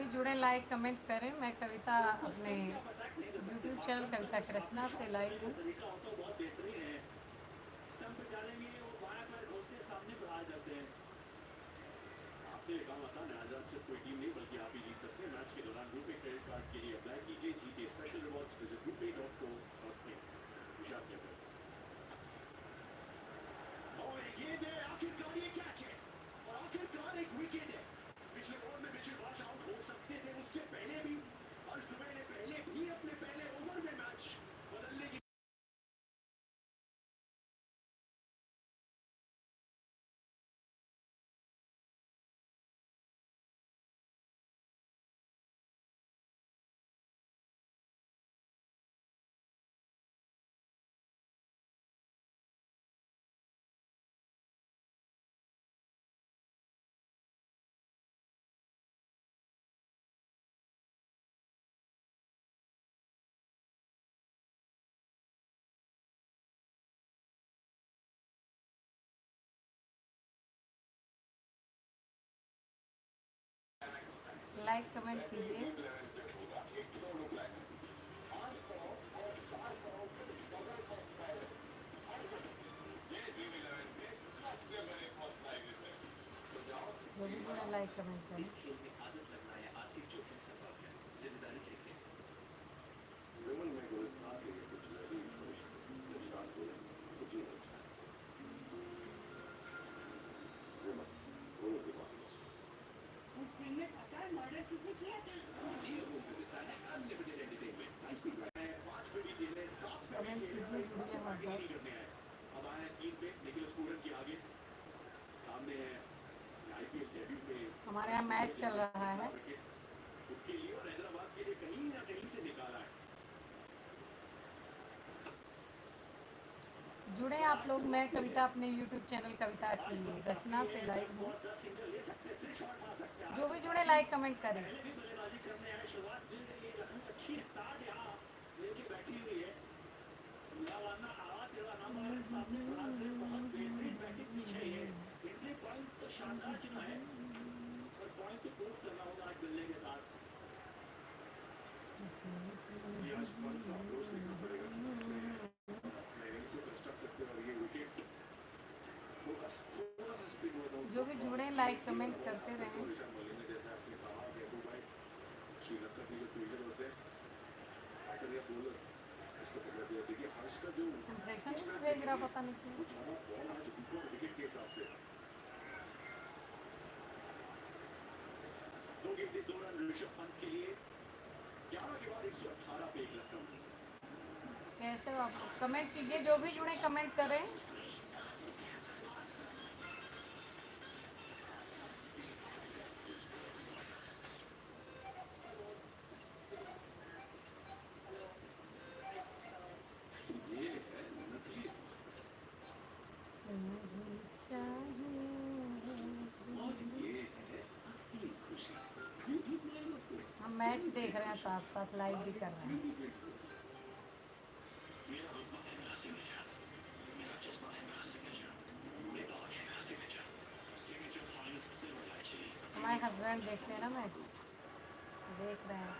भी जुड़े like comment करें। मैं कविता अपने यूट्यूब चैनल कविता कृष्णा से लाइव हूँ। लाइक कमेंट कीजिए। जो भी जुड़े लाइक कमेंट करें। कमेंट कीजिए, जुड़िए हमारे साथ। हमारे यहाँ मैच चल रहा है। जुड़े आप लोग। मैं कविता अपने यूट्यूब चैनल कविता की रचना से लाइव हूँ। जो भी जुड़े लाइक कमेंट करें। जो भी जुड़े लाइक कमेंट करते रहें। इंप्रेशन नहीं भेज रहा, पता नहीं क्यों। कैसे हो आप? कमेंट कीजिए, जो भी जुड़े कमेंट करें। हम मैच देख रहे हैं, साथ साथ लाइव भी कर रहे हैं। हमारे हस्बैंड देखते हैं ना मैच, देख रहे हैं।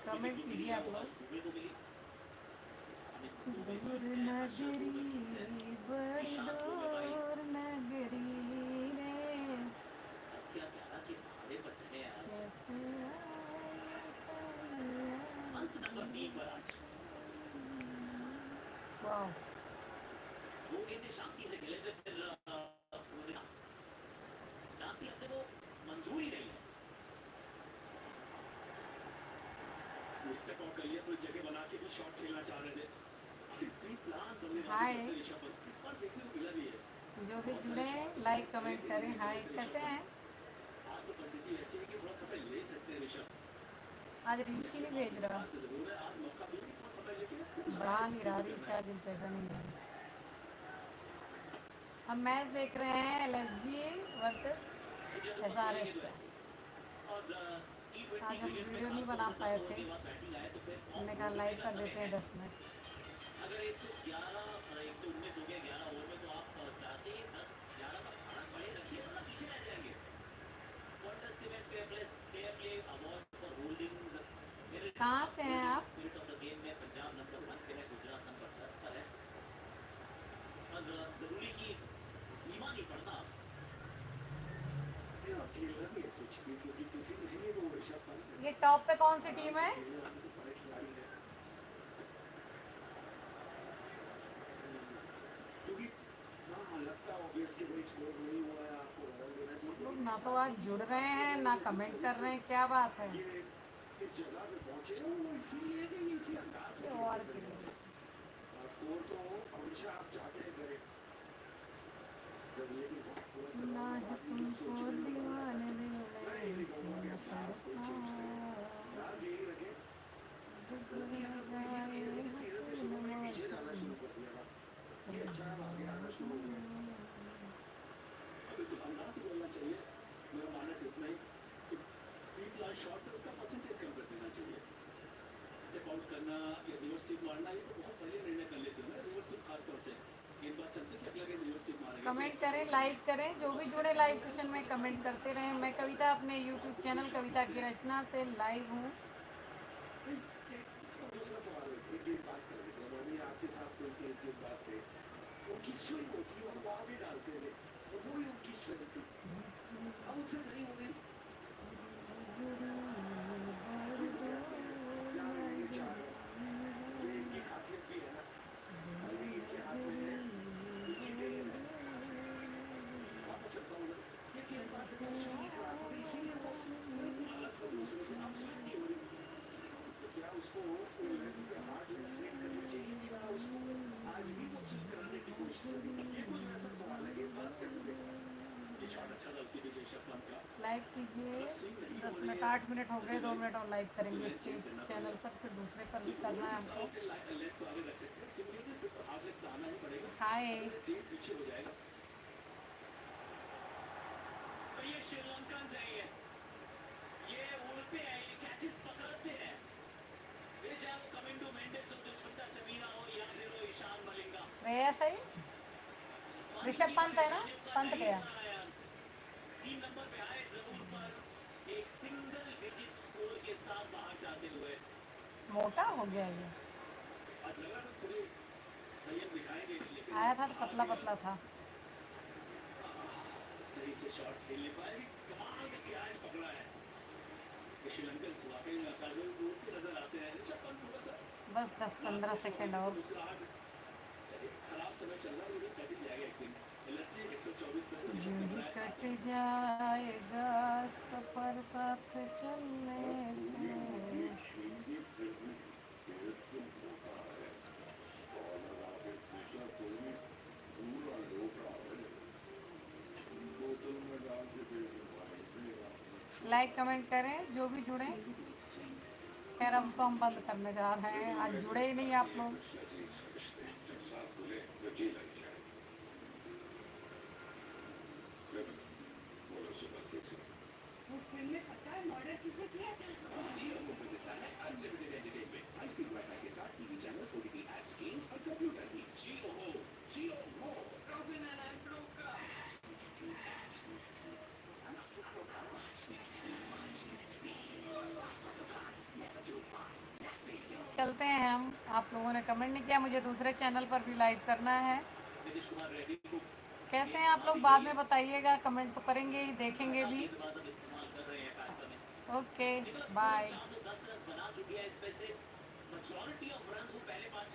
कमेंट कीजिए आप लोग। दूर नगरी बड़ी दूर नगरी रे, कैसे वाह। हाय, जो भी जुड़े लाइक कमेंट करें। हाय, कैसे हैं? आज रीच ही नहीं भेज रहा, बढ़ा नहीं रहा रीच, आज इंप्रेशन नहीं है। हम मैच देख रहे हैं LSG वर्सेस SRH पे। आज हम वीडियो नहीं बना पाए थे, हमने कहा लाइव कर देते हैं 10 मिनट। कहाँ से हैं आप? ये टॉप पे कौन सी टीम है? लोग ना तो आज जुड़ रहे हैं ना कमेंट कर रहे हैं, क्या बात है? ये और सुना है तुमको दीवाने दिल ने सुना पड़ता गुजर जाए हसीन कमेंट करें, लाइक करें, जो भी जुड़े लाइव सेशन में कमेंट करते रहें। मैं कविता अपने यूट्यूब चैनल कविता की रचना से लाइव हूँ। लाइक कीजिए। 10 मिनट 8 मिनट हो गए, 2 मिनट और लाइक करेंगे इस पे चैनल पर, फिर दूसरे पर भी करना है हमको। हाय। श्रेयस है, ऋषभ पंत है ना? पंत गया। मोटा हो गया ये, आया था तो पतला पतला था। बस 10-15 सेकेंड और। यूं ही कट जाएगा सफर साथ चलने से। लाइक कमेंट करें जो भी जुड़े। खैर अब तो हम बंद करने जा रहे हैं, आज जुड़े ही नहीं आप लोग। चलते हैं हम। आप लोगों ने कमेंट नहीं किया, मुझे दूसरे चैनल पर भी लाइव करना है। कैसे हैं आप लोग बाद में बताइएगा, कमेंट तो करेंगे ही, देखेंगे भी। Okay bye.